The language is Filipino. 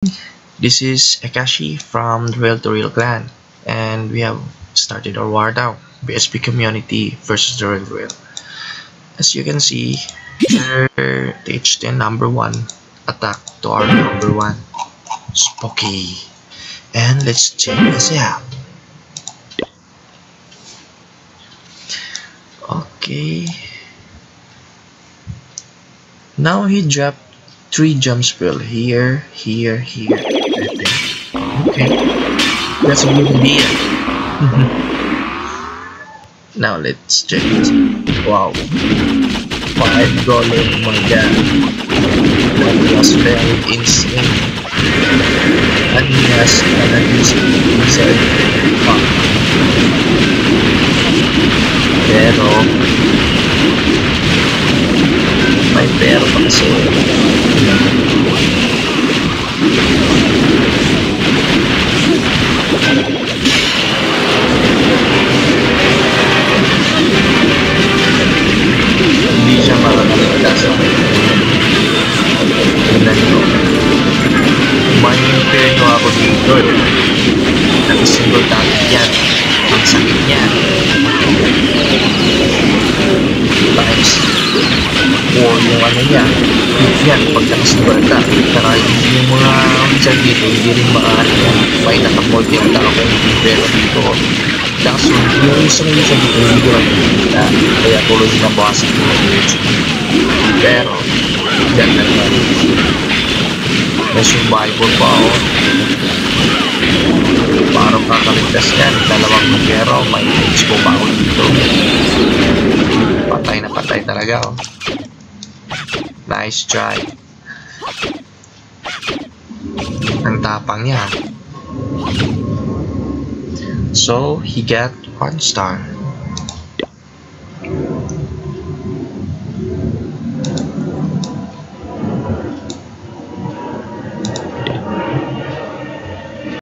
This is Akashi from the Real to Real clan, and we have started our war now. BSP community versus the Real. As you can see, here the H10 number 1 attack to our number 1 Spooky. And let's check this out. Okay. Now he dropped 3 jump spell here. Okay, that's a good idea. Now let's check it. Wow, 5 golem, oh my god, that was very insane. And he has an inside pump. Pero may pero pa kasi. Hindi siya makakalimutan sa tingnan nyo. May imperyo ako dito. Nag-single target yan. Ang sakit niya. Times 4 yung ano niya. Hit yan pag nakasingle attack. Saka yung mga dyan dito, hindi rin maaari yan. May naka-multi attack ako yung imperyo dito. Kaso yung isa na dito hindi ko nakikita. Kaya tuloy na bawasan ko ng HP. Pero dyan na naman. May survivor pa ako. Parang kakaligtas yan. Dalawang numero. May HP pa ako dito. Patay na patay talaga oh. Nice try. Ang tapang niya. So he got 1 star.